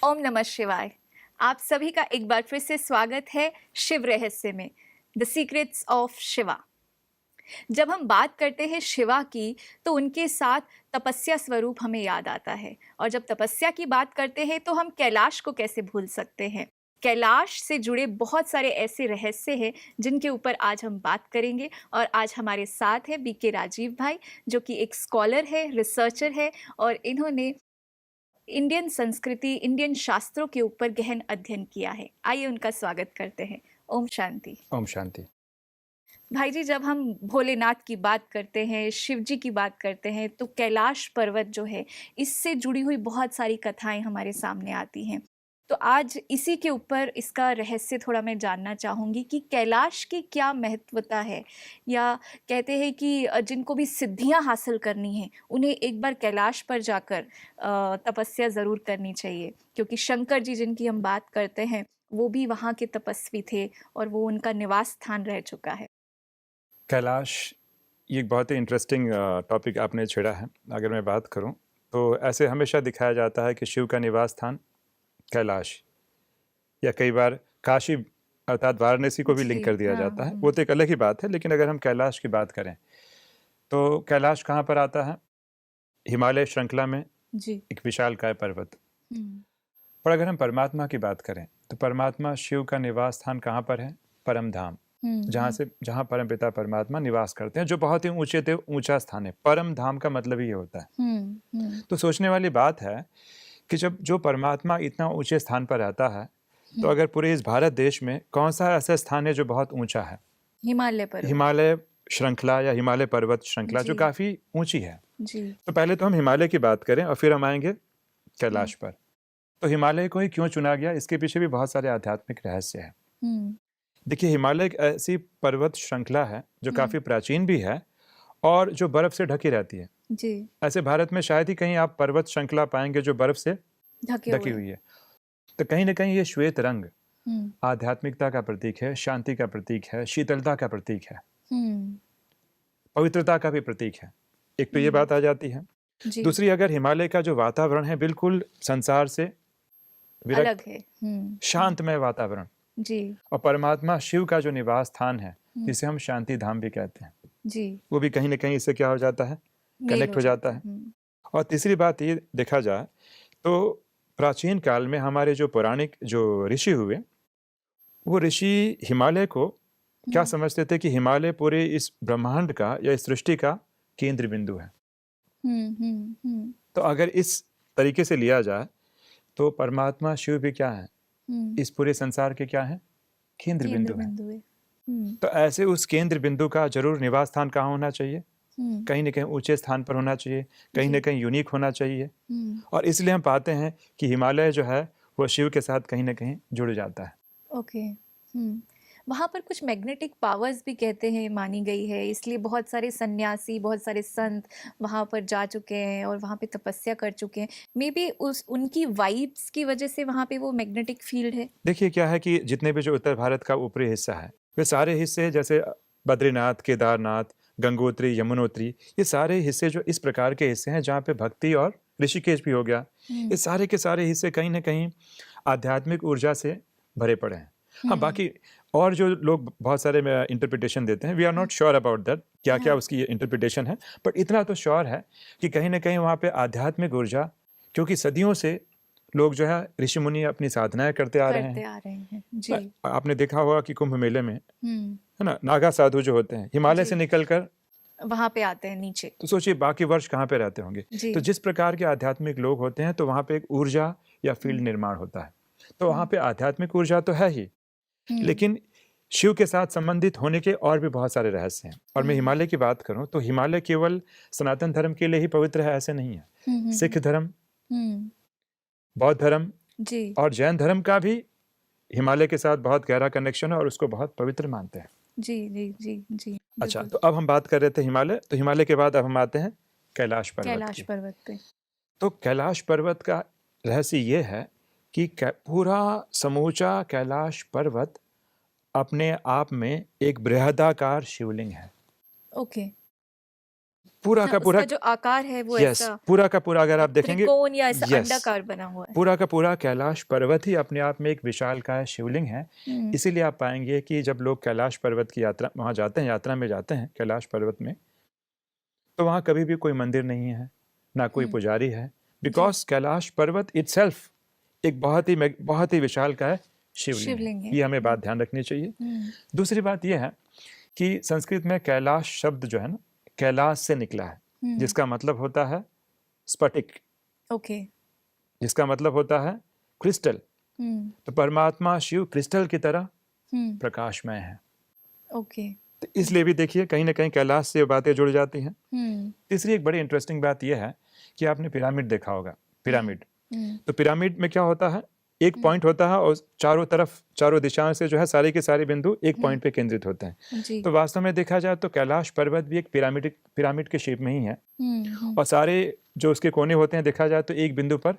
ओम नमः शिवाय। आप सभी का एक बार फिर से स्वागत है शिव रहस्य में, द सीक्रेट्स ऑफ शिवा। जब हम बात करते हैं शिवा की तो उनके साथ तपस्या स्वरूप हमें याद आता है, और जब तपस्या की बात करते हैं तो हम कैलाश को कैसे भूल सकते हैं। कैलाश से जुड़े बहुत सारे ऐसे रहस्य हैं जिनके ऊपर आज हम बात करेंगे। और आज हमारे साथ है बीके राजीव भाई, जो कि एक स्कॉलर है, रिसर्चर है, और इन्होंने इंडियन संस्कृति, इंडियन शास्त्रों के ऊपर गहन अध्ययन किया है। आइए उनका स्वागत करते हैं। ओम शांति। ओम शांति। भाई जी, जब हम भोलेनाथ की बात करते हैं, शिव जी की बात करते हैं, तो कैलाश पर्वत जो है, इससे जुड़ी हुई बहुत सारी कथाएं हमारे सामने आती हैं। तो आज इसी के ऊपर इसका रहस्य थोड़ा मैं जानना चाहूँगी कि कैलाश की क्या महत्वता है, या कहते हैं कि जिनको भी सिद्धियां हासिल करनी है उन्हें एक बार कैलाश पर जाकर तपस्या ज़रूर करनी चाहिए, क्योंकि शंकर जी जिनकी हम बात करते हैं वो भी वहाँ के तपस्वी थे और वो उनका निवास स्थान रह चुका है। कैलाश ये एक बहुत ही इंटरेस्टिंग टॉपिक आपने छेड़ा है। अगर मैं बात करूं तो ऐसे हमेशा दिखाया जाता है कि शिव का निवास स्थान कैलाश, या कई बार काशी अर्थात वाराणसी को भी लिंक कर दिया जाता है। वो तो एक अलग ही बात है, लेकिन अगर हम कैलाश की बात करें तो कैलाश कहाँ पर आता है? हिमालय श्रृंखला में जी। एक विशालकाय पर्वत। और अगर हम परमात्मा की बात करें तो परमात्मा शिव का निवास स्थान कहाँ पर है? परम धाम, जहाँ परम पिता परमात्मा निवास करते हैं, जो बहुत ही ऊंचा स्थान है। परम धाम का मतलब ही ये होता है। तो सोचने वाली बात है कि जब जो परमात्मा इतना ऊंचे स्थान पर रहता है, तो अगर पूरे इस भारत देश में कौन सा ऐसा स्थान है जो बहुत ऊंचा है? हिमालय श्रृंखला या हिमालय पर्वत श्रृंखला, जो काफी ऊंची है। जी। तो पहले तो हम हिमालय की बात करें और फिर हम आएंगे कैलाश पर। तो हिमालय को ही क्यों चुना गया, इसके पीछे भी बहुत सारे आध्यात्मिक रहस्य है। देखिए, हिमालय एक ऐसी पर्वत श्रृंखला है जो काफी प्राचीन भी है और जो बर्फ से ढकी रहती है। जी। ऐसे भारत में शायद ही कहीं आप पर्वत श्रृंखला पाएंगे जो बर्फ से ढकी हुई है। तो कहीं ना कहीं ये श्वेत रंग आध्यात्मिकता का प्रतीक है, शांति का प्रतीक है, शीतलता का प्रतीक है, पवित्रता का भी प्रतीक है। एक तो ये बात आ जाती है। दूसरी, अगर हिमालय का जो वातावरण है बिल्कुल संसार से अलग है, शांतमय वातावरण। जी। और परमात्मा शिव का जो निवास स्थान है, जिसे हम शांति धाम भी कहते हैं, जी, वो भी कहीं ना कहीं इससे क्या हो जाता है? कनेक्ट हो जाता है। और तीसरी बात ये देखा जाए तो प्राचीन काल में हमारे जो पौराणिक जो ऋषि हुए, वो ऋषि हिमालय को क्या समझते थे कि हिमालय पूरे इस ब्रह्मांड का या इस सृष्टि का केंद्र बिंदु है। तो अगर इस तरीके से लिया जाए तो परमात्मा शिव भी क्या है? इस पूरे संसार के क्या है? केंद्र बिंदु है। तो ऐसे उस केंद्र बिंदु का जरूर निवास स्थान कहाँ होना चाहिए? कहीं ना कहीं ऊंचे स्थान पर होना चाहिए, कहीं ना कहीं यूनिक होना चाहिए। और इसलिए हम पाते हैं कि हिमालय जो है वो शिव के साथ कहीं ना कहीं जुड़ जाता है। ओके। वहाँ पर कुछ मैग्नेटिक पावर्स भी कहते हैं मानी गई है, इसलिए बहुत सारे सन्यासी, बहुत सारे संत वहाँ पर जा चुके हैं और वहाँ पे तपस्या कर चुके हैं। मे बी उनकी वाइब्स की वजह से वहाँ पे वो मैग्नेटिक फील्ड है। देखिए, क्या है कि जितने भी जो उत्तर भारत का ऊपरी हिस्सा है, वे सारे हिस्से जैसे बद्रीनाथ, केदारनाथ, गंगोत्री, यमुनोत्री, ये सारे हिस्से जो इस प्रकार के हिस्से हैं जहाँ पे भक्ति, और ऋषिकेश भी हो गया, ये सारे के सारे हिस्से कहीं ना कहीं आध्यात्मिक ऊर्जा से भरे पड़े हैं। हाँ, बाकी और जो लोग बहुत सारे इंटरप्रिटेशन देते हैं, we are not sure about that, क्या क्या उसकी इंटरप्रिटेशन है, बट इतना तो श्योर है कि कहीं ना कहीं वहाँ पे आध्यात्मिक ऊर्जा, क्योंकि सदियों से लोग जो है ऋषि मुनि अपनी साधनाएं करते आ रहे हैं। जी। आपने देखा होगा कि कुंभ मेले में है ना, नागा साधु जो होते हैं हिमालय से निकलकर वहां पे आते हैं नीचे। तो सोचिए बाकी वर्ष कहाँ पे रहते होंगे। तो जिस प्रकार के आध्यात्मिक लोग होते हैं तो वहाँ पे एक ऊर्जा या फील्ड निर्माण होता है। तो वहाँ पे आध्यात्मिक ऊर्जा तो है ही, लेकिन शिव के साथ संबंधित होने के और भी बहुत सारे रहस्य हैं। और मैं हिमालय की बात करूं तो हिमालय केवल सनातन धर्म के लिए ही पवित्र है ऐसे नहीं है। सिख धर्म, बौद्ध धर्म और जैन धर्म का भी हिमालय के साथ बहुत गहरा कनेक्शन है और उसको बहुत पवित्र मानते हैं। जी जी जी जी। अच्छा, तो अब हम बात कर रहे थे हिमालय, तो हिमालय के बाद अब हम आते हैं कैलाश पर्वत पे। तो कैलाश पर्वत का रहस्य ये है कि पूरा समूचा कैलाश पर्वत अपने आप में एक बृहदाकार शिवलिंग है। ओके। पूरा हाँ, का पूरा, उसका जो आकार है वो यस, ऐसा पूरा का पूरा अगर आप देखेंगे, त्रिकोण या ऐसा यस, अंडाकार बना हुआ है। पूरा का पूरा कैलाश पर्वत ही अपने आप में एक विशालकाय शिवलिंग है। हम्म, इसीलिए आप पाएंगे कि जब लोग कैलाश पर्वत की यात्रा वहाँ जाते हैं, यात्रा में जाते हैं कैलाश पर्वत में, तो वहाँ कभी भी कोई मंदिर नहीं है, ना कोई पुजारी है, बिकॉज कैलाश पर्वत इटसेल्फ एक बहुत ही विशालकाय शिवलिंग शिवलिंग है। है। ये हमें बात ध्यान रखनी चाहिए। हम्म, दूसरी बात यह है कि संस्कृत में कैलाश शब्द जो है ना, कैलाश से निकला है, जिसका मतलब होता है स्फटिक, ओके। जिसका मतलब होता है क्रिस्टल। हम्म, तो परमात्मा शिव क्रिस्टल की तरह हम्म, प्रकाशमय है। ओके। तो इसलिए भी देखिए कहीं ना कहीं कैलाश से बातें जुड़ जाती हैं। हम्म, तीसरी एक बड़ी इंटरेस्टिंग बात यह है कि आपने पिरामिड देखा होगा, पिरामिड। हम्म, तो पिरामिड में क्या होता है, एक पॉइंट होता है और चारों तरफ, चारों दिशाओं से जो है सारे के सारे बिंदु एक पॉइंट पे केंद्रित होते हैं। जी। तो वास्तव में देखा जाए तो कैलाश पर्वत भी एक पिरामिड के शेप में ही है, हम्म, और सारे जो उसके कोने होते हैं देखा जाए तो एक बिंदु पर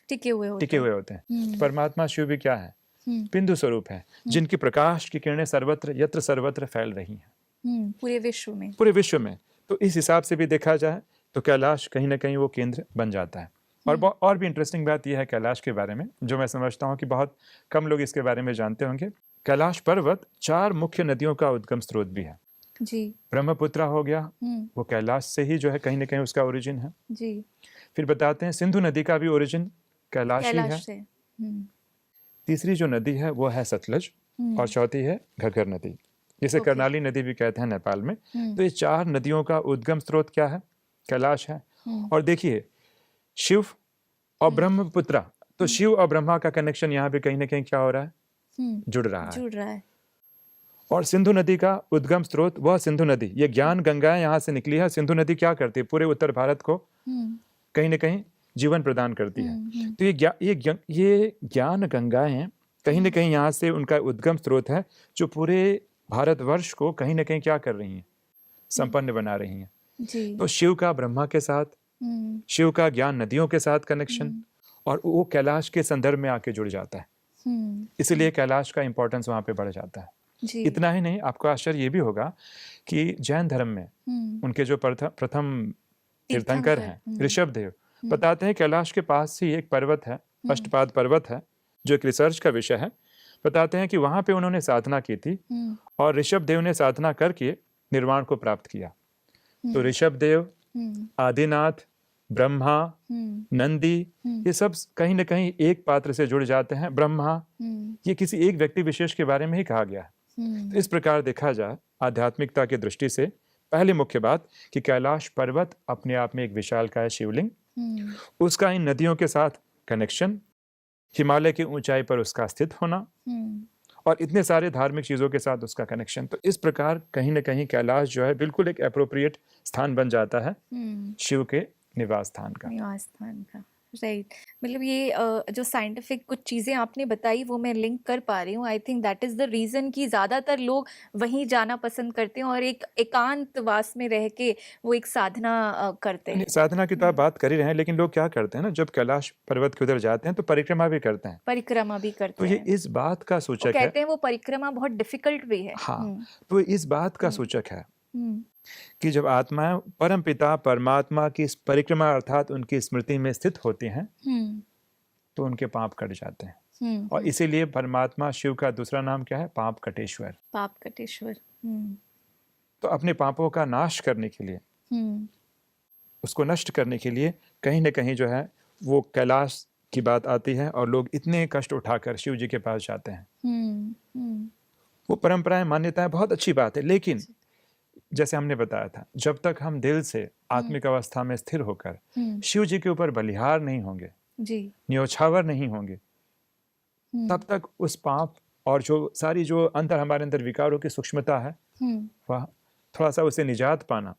टिके हुए होते टिके हैं। हुए होते हैं। तो परमात्मा शिव भी क्या है, हम्म, बिंदु स्वरूप है, जिनकी प्रकाश की किरणें सर्वत्र यत्र सर्वत्र फैल रही हैं पूरे विश्व में। पूरे विश्व में। तो इस हिसाब से भी देखा जाए तो कैलाश कहीं ना कहीं वो केंद्र बन जाता है। और भी इंटरेस्टिंग बात यह है कैलाश के बारे में, जो मैं समझता हूँ कि बहुत कम लोग इसके बारे में जानते होंगे। कैलाश पर्वत 4 मुख्य नदियों का उद्गम स्रोत भी है। जी। ब्रह्मपुत्र हो गया, वो कैलाश से ही जो है कहीं ना कहीं उसका ओरिजिन है। जी। फिर बताते हैं सिंधु नदी का भी ओरिजिन कैलाश ही है। कैलाश से। तीसरी जो नदी है वो है सतलज, और चौथी है घग्गर नदी, जिसे ओके। कर्णाली नदी भी कहते हैं नेपाल में। तो ये 4 नदियों का उद्गम स्रोत क्या है, कैलाश है। और देखिए शिव और ब्रह्मपुत्र, तो शिव और ब्रह्मा का कनेक्शन यहाँ पे कहीं ना कहीं क्या हो रहा है, जुड़ रहा है। जुड़ रहा है। और सिंधु नदी का उद्गम स्रोत वह सिंधु नदी, ये ज्ञान गंगाएं यहाँ से निकली है। सिंधु नदी क्या करती है, पूरे उत्तर भारत को कहीं ना कहीं जीवन प्रदान करती है। तो ये ज्ञान गंगाएं कहीं ना कहीं यहाँ से उनका उद्गम स्रोत है, जो पूरे भारतवर्ष को कहीं ना कहीं क्या कर रही हैं, संपन्न बना रही हैं। जी। तो शिव का ब्रह्मा के साथ, शिव का ज्ञान नदियों के साथ कनेक्शन, और वो कैलाश के संदर्भ में आके जुड़ जाता है। इसलिए कैलाश का इंपॉर्टेंस वहां पे बढ़ जाता है। जी। इतना ही नहीं, आपको आश्चर्य ये भी होगा कि जैन धर्म में उनके जो प्रथम तीर्थंकर हैं ऋषभ देव, बताते हैं कैलाश के पास ही एक पर्वत है, अष्टपाद पर्वत है, जो एक रिसर्च का विषय है। बताते हैं कि वहां पे उन्होंने साधना की थी, और ऋषभ देव ने साधना करके निर्वाण को प्राप्त किया। तो ऋषभ देव, आदिनाथ, ब्रह्मा, नंदी, ये सब कहीं ना कहीं एक पात्र से जुड़ जाते हैं। ब्रह्मा ये किसी एक व्यक्ति विशेष के बारे में ही कहा गया है। तो इस प्रकार देखा जाए आध्यात्मिकता की दृष्टि से, पहली मुख्य बात कि कैलाश पर्वत अपने आप में एक विशालकाय शिवलिंग, उसका इन नदियों के साथ कनेक्शन, हिमालय की ऊंचाई पर उसका स्थित होना, और इतने सारे धार्मिक चीजों के साथ उसका कनेक्शन। तो इस प्रकार कहीं ना कहीं कैलाश जो है बिल्कुल एक एप्रोप्रिएट स्थान बन जाता है शिव के निवास स्थान का। निवास स्थान का, राइट। मतलब ये जो साइंटिफिक कुछ चीज़ें आपने बताई वो मैं लिंक कर पा रही हूँ। I think that is the reason कि ज़्यादातर लोग वहीं जाना पसंद करते हैं और एक एकांतवास में रह के वो एक साधना करते हैं। साधना की तो आप बात कर ही रहे हैं, लेकिन लोग क्या करते हैं ना, जब कैलाश पर्वत के उधर जाते हैं तो परिक्रमा भी करते हैं। परिक्रमा भी करते तो ये हैं। इस बात का वो सूचक है, कहते हैं वो परिक्रमा बहुत डिफिकल्ट भी है। हाँ, तो इस बात का सूचक है कि जब आत्माएं परम पिता परमात्मा की इस परिक्रमा अर्थात उनकी स्मृति में स्थित होती हैं, तो उनके पाप कट जाते हैं। और इसीलिए परमात्मा शिव का दूसरा नाम क्या है, पाप कटेश्वर। पाप कटेश्वर। तो अपने पापों का नाश करने के लिए, उसको नष्ट करने के लिए कहीं ना कहीं जो है वो कैलाश की बात आती है, और लोग इतने कष्ट उठाकर शिव जी के पास जाते हैं। वो परंपराएं, मान्यताएं बहुत अच्छी बात है, लेकिन जैसे हमने बताया था, जब तक हम दिल से आत्मिक अवस्था में स्थिर होकर शिव जी के ऊपर बलिहार नहीं होंगे, जी, न्योछावर नहीं होंगे, तब तक उस पाप और जो सारी जो अंदर हमारे अंदर विकारों की सूक्ष्मता है, वह थोड़ा सा उसे निजात पाना।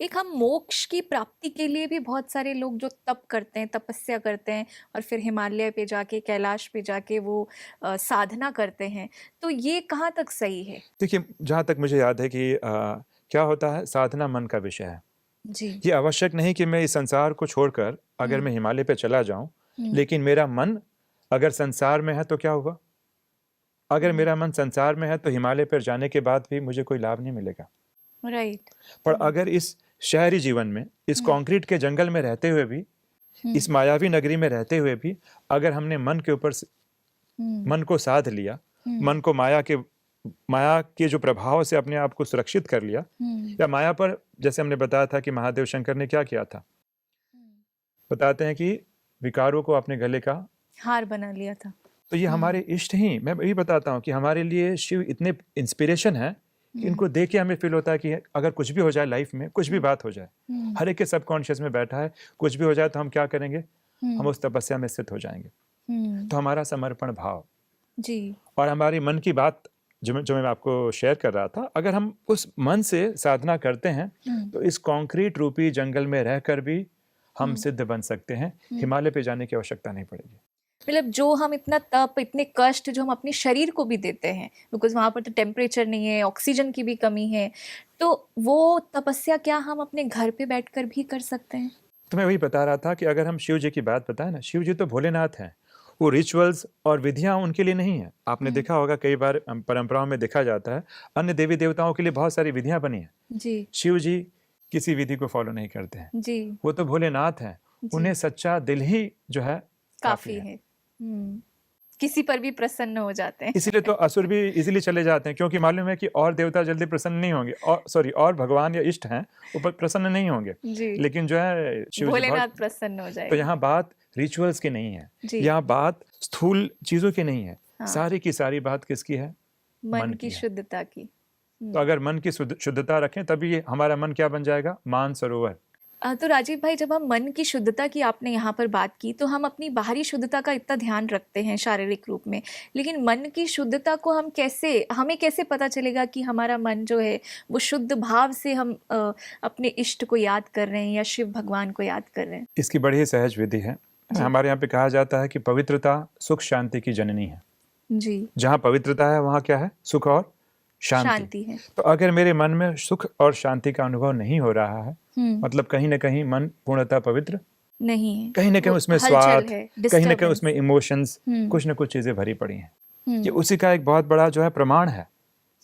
एक हम मोक्ष की प्राप्ति के लिए भी बहुत सारे लोग जो तप करते हैं, तपस्या करते हैं, और फिर हिमालय पे जाके, कैलाश पे जाके वो साधना करते हैं। तो ये कहाँ तक सही है? देखिए, जहाँ तक मुझे याद है कि क्या होता है, साधना मन का विषय है जी। ये आवश्यक नहीं कि मैं इस संसार को छोड़कर अगर मैं हिमालय पे चला जाऊं, लेकिन मेरा मन अगर संसार में है तो क्या हुआ, अगर मेरा मन संसार में है तो हिमालय पर जाने के बाद भी मुझे कोई लाभ नहीं मिलेगा। राइट। पर अगर इस शहरी जीवन में, इस कंक्रीट के जंगल में रहते हुए भी, इस मायावी नगरी में रहते हुए भी, अगर हमने मन के ऊपर मन को साध लिया, मन को माया के जो प्रभाव से अपने आप को सुरक्षित कर लिया, या माया पर, जैसे हमने बताया था कि महादेव शंकर ने क्या किया था, बताते हैं कि विकारों को अपने गले का हार बना लिया था। तो ये हमारे इष्ट ही, मैं यही बताता हूँ कि हमारे लिए शिव इतने इंस्पिरेशन है कि इनको देख के हमें फील होता है कि अगर कुछ भी हो जाए लाइफ में, कुछ भी बात हो जाए, हर एक के सबकॉन्शियस में बैठा है, कुछ भी हो जाए तो हम क्या करेंगे, हम उस तपस्या में स्थित हो जाएंगे। तो हमारा समर्पण भाव जी, और हमारी मन की बात जो मैं आपको शेयर कर रहा था, अगर हम उस मन से साधना करते हैं तो इस कॉन्क्रीट रूपी जंगल में रहकर भी हम सिद्ध बन सकते हैं। हिमालय पे जाने की आवश्यकता नहीं पड़ेगी। मतलब जो हम इतना तप, इतने कष्ट जो हम अपने शरीर को भी देते हैं, बिकॉज वहाँ पर तो टेम्परेचर नहीं है, ऑक्सीजन की भी कमी है, तो वो तपस्या क्या हम अपने घर पे बैठकर भी कर सकते हैं? तो मैं वही बता रहा था कि अगर हम शिव जी की बात बताएं ना, शिव जी तो भोलेनाथ हैं, वो रिचुअल्स और विधियां उनके लिए नहीं है। आपने देखा होगा कई बार परंपराओं में देखा जाता है, अन्य देवी देवताओं के लिए बहुत सारी विधियां बनी हैं, जी शिव जी किसी विधि को फॉलो नहीं करते हैं। जी वो तो भोलेनाथ हैं, उन्हें सच्चा दिल ही जो है काफी है। किसी पर भी प्रसन्न हो जाते हैं। इसीलिए तो असुर भी इजीली चले जाते हैं, क्योंकि मालूम है कि और देवता जल्दी प्रसन्न नहीं होंगे, और भगवान या इष्ट हैं वो प्रसन्न नहीं होंगे, जी, लेकिन जो है शिव जी भोलेनाथ बहुत। प्रसन्न हो तो जाएगा। यहाँ बात रिचुअल्स की नहीं है, जी, यहाँ बात स्थूल चीजों की नहीं है, हाँ। सारी की सारी बात किसकी है, मन की की है। शुद्धता की। तो अगर मन की शुद्धता रखें तभी ये हमारा मन क्या बन जाएगा, मानसरोवर। तो राजीव भाई, जब हम मन की शुद्धता की आपने यहाँ पर बात की, तो हम अपनी बाहरी शुद्धता का इतना ध्यान रखते हैं शारीरिक रूप में, लेकिन मन की शुद्धता को हमें कैसे पता चलेगा कि हमारा मन जो है वो शुद्ध भाव से हम अपने इष्ट को याद कर रहे हैं या शिव भगवान को याद कर रहे हैं? इसकी बड़ी ही सहज विधि है। हमारे यहाँ पे कहा जाता है कि पवित्रता सुख शांति की जननी है। जी, जहाँ पवित्रता है वहाँ क्या है, सुख और शांति है। तो अगर मेरे मन में सुख और शांति का अनुभव नहीं हो रहा है, मतलब कहीं ना कहीं मन पूर्णतः पवित्र नहीं है, कहीं ना कहीं उसमें स्वाद, कहीं ना कहीं उसमें इमोशंस, कुछ ना कुछ चीजें भरी पड़ी हैं। ये उसी का एक बहुत बड़ा जो है प्रमाण है।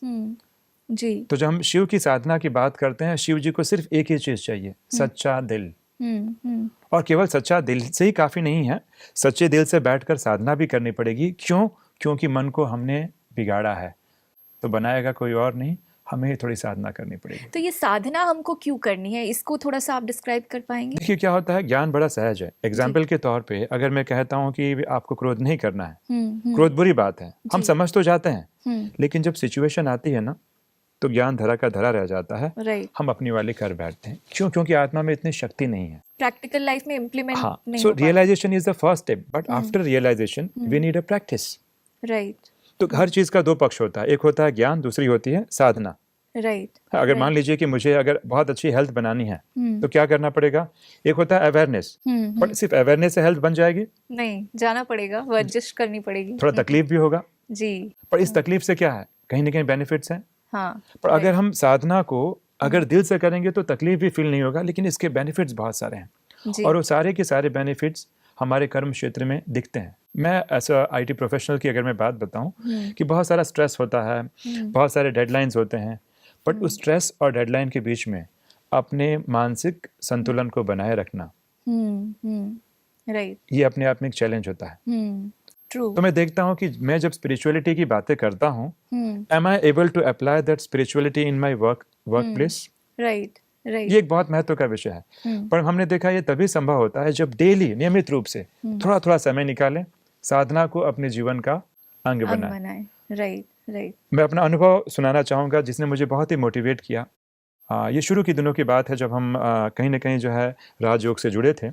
जी, तो जब हम शिव की साधना की बात करते हैं, शिव जी को सिर्फ एक ही चीज चाहिए, सच्चा दिल। और केवल सच्चा दिल से ही काफी नहीं है, सच्चे दिल से बैठकर साधना भी करनी पड़ेगी। क्यों? क्योंकि मन को हमने बिगाड़ा है, तो बनाएगा कोई और नहीं, हमें ही थोड़ी साधना करनी पड़ेगी। तो ये साधना हमको क्यों करनी है, इसको थोड़ा सा आप डिस्क्राइब कर पाएंगे? देखिए क्या होता है, ज्ञान बड़ा सहज है। एग्जाम्पल के तौर पे अगर मैं कहता हूँ कि आपको क्रोध नहीं करना है, क्रोध बुरी बात है, हम समझ तो जाते हैं, लेकिन जब सिचुएशन आती है ना, तो ज्ञान धरा का धरा रह जाता है। हम अपनी वाली कर बैठते हैं। क्यों? क्योंकि आत्मा में इतनी शक्ति नहीं है, प्रैक्टिकल लाइफ में इम्प्लीमेंट नहीं सो हो पाता। Realization is the first step, but after realization we need a practice. Right, तो हर चीज का दो पक्ष होता है, एक होता है ज्ञान, दूसरी होती है साधना। राइट, अगर मान लीजिए कि मुझे अगर बहुत अच्छी हेल्थ बनानी है, तो क्या करना पड़ेगा? एक होता है अवेयरनेस, बट सिर्फ अवेयरनेस से हेल्थ बन जाएगी नहीं, जाना पड़ेगा, वर्जिश करनी पड़ेगी, थोड़ा तकलीफ भी होगा जी, पर इस तकलीफ से क्या है, कहीं ना कहीं बेनिफिट्स हैं। हाँ, पर अगर हम साधना को अगर दिल से करेंगे तो तकलीफ भी फील नहीं होगा, लेकिन इसके बेनिफिट्स बहुत सारे हैं, और वो सारे के सारे बेनिफिट्स हमारे कर्म क्षेत्र में दिखते हैं। मैं ऐसा आईटी प्रोफेशनल की अगर मैं बात बताऊं कि बहुत सारा स्ट्रेस होता है, बहुत सारे डेडलाइंस होते हैं, बट उस स्ट्रेस और डेडलाइन के बीच में अपने मानसिक संतुलन को बनाए रखना, राइट, ये अपने आप में एक चैलेंज होता है। ट्रू। तो मैं देखता हूँ कि मैं जब स्पिरिचुअलिटी की बातें करता हूँ, am I able to apply that spirituality in my work place? Right, right, ये एक बहुत महत्व का विषय है। पर हमने देखा ये तभी संभव होता है जब डेली नियमित रूप से थोड़ा थोड़ा समय निकालें, साधना को अपने जीवन का अंग बनाएं। Right, right. मैं अपना अनुभव सुनाना चाहूँगा जिसने मुझे बहुत ही मोटिवेट किया। ये शुरू के दिनों की बात है जब हम कहीं ना कहीं जो है राजयोग से जुड़े थे,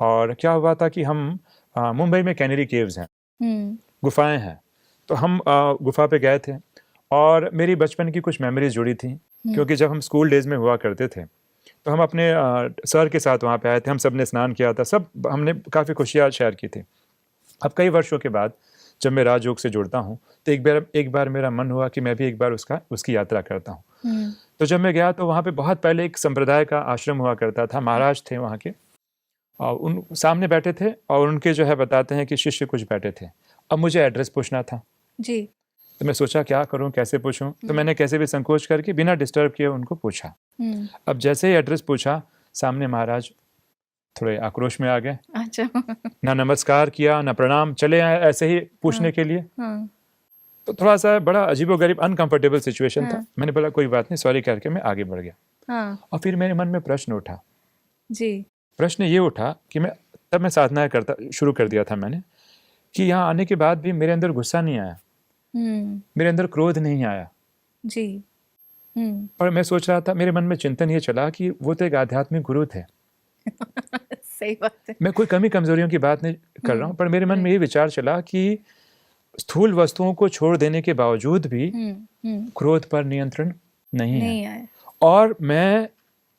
और क्या हुआ था कि हम मुंबई में कैनरी केव्स हैं, गुफाएं हैं, तो हम गुफा पे गए थे, और मेरी बचपन की कुछ मेमोरीज जुड़ी थी, क्योंकि जब हम स्कूल डेज में हुआ करते थे तो हम अपने सर के साथ वहाँ पे आए थे, हम सब ने स्नान किया था, सब हमने काफ़ी खुशियाँ शेयर की थी। अब कई वर्षों के बाद जब मैं राजयोग से जुड़ता हूँ तो एक बार मेरा मन हुआ कि मैं भी एक बार उसकी यात्रा करता हूँ। तो जब मैं गया तो वहाँ पे बहुत पहले एक संप्रदाय का आश्रम हुआ करता था, महाराज थे वहाँ के, और उन सामने बैठे थे, और उनके जो है बताते हैं कि शिष्य कुछ बैठे थे। अब मुझे एड्रेस पूछना था जी, तो मैं सोचा क्या करूं, कैसे पूछूं, तो मैंने कैसे भी संकोच करके बिना डिस्टर्ब किए उनको पूछा। अब जैसे ही एड्रेस पूछा, सामने महाराज थोड़े आक्रोश में आ गए। अच्छा। ना नमस्कार किया, ना प्रणाम, चले आए ऐसे ही पूछने के लिए। तो थोड़ा सा बड़ा अजीबोगरीब अनकंफर्टेबल सिचुएशन था। मैंने बोला कोई बात नहीं, सॉरी करके मैं आगे बढ़ गया। और फिर मेरे मन में प्रश्न उठा जी। प्रश्न ये उठा कि मैं साधना करता शुरू कर दिया था मैंने, कि यहाँ आने के बाद भी मेरे अंदर गुस्सा नहीं आया, मेरे अंदर क्रोध नहीं आया जी। और मैं सोच रहा था, मेरे मन में चिंतन ये चला कि वो तो एक आध्यात्मिक गुरु थे। सही बात है। मैं कोई कमी कमजोरियों की बात नहीं कर रहा हूँ, पर मेरे मन में ये विचार चला कि स्थूल वस्तुओं को छोड़ देने के बावजूद भी क्रोध पर नियंत्रण नहीं है। और मैं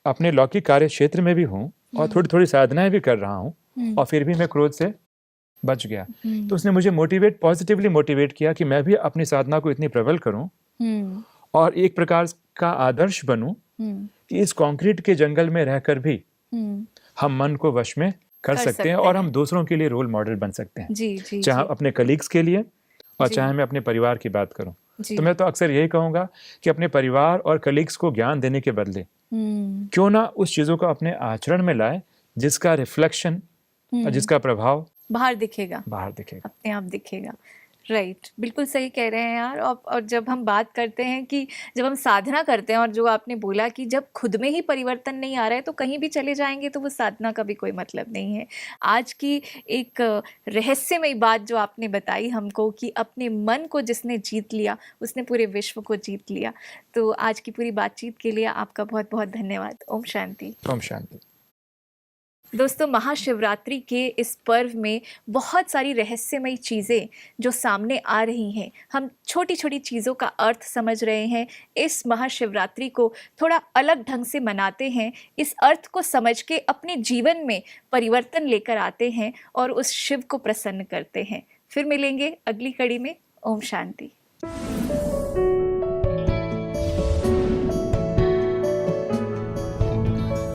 अपने लौकिक कार्य क्षेत्र में भी हूँ और थोड़ी थोड़ी साधनाएं भी कर रहा हूँ और फिर भी मैं क्रोध से बच गया। तो उसने मुझे पॉजिटिवली मोटिवेट किया कि मैं भी अपनी साधना को इतनी प्रबल करूँ और एक प्रकार का आदर्श बनूं कि इस कंक्रीट के जंगल में रहकर भी हम मन को वश में कर सकते हैं और हम दूसरों के लिए रोल मॉडल बन सकते हैं। जी, चाहे अपने कलीग्स के लिए और चाहे मैं अपने परिवार की बात करूं। तो मैं तो अक्सर यही कहूंगा कि अपने परिवार और कलीग्स को ज्ञान देने के बदले क्यों ना उस चीजों को अपने आचरण में लाए जिसका रिफ्लेक्शन और जिसका प्रभाव बाहर दिखेगा, अपने आप दिखेगा। राइट, बिल्कुल सही कह रहे हैं यार। और जब हम बात करते हैं कि जब हम साधना करते हैं, और जो आपने बोला कि जब खुद में ही परिवर्तन नहीं आ रहा है तो कहीं भी चले जाएंगे तो वो साधना का भी कोई मतलब नहीं है। आज की एक रहस्यमयी बात जो आपने बताई हमको कि अपने मन को जिसने जीत लिया उसने पूरे विश्व को जीत लिया। तो आज की पूरी बातचीत के लिए आपका बहुत बहुत धन्यवाद। ओम शांति। ओम शांति। दोस्तों, महाशिवरात्रि के इस पर्व में बहुत सारी रहस्यमयी चीज़ें जो सामने आ रही हैं, हम छोटी छोटी चीज़ों का अर्थ समझ रहे हैं। इस महाशिवरात्रि को थोड़ा अलग ढंग से मनाते हैं, इस अर्थ को समझ के अपने जीवन में परिवर्तन लेकर आते हैं और उस शिव को प्रसन्न करते हैं। फिर मिलेंगे अगली कड़ी में। ओम शांति।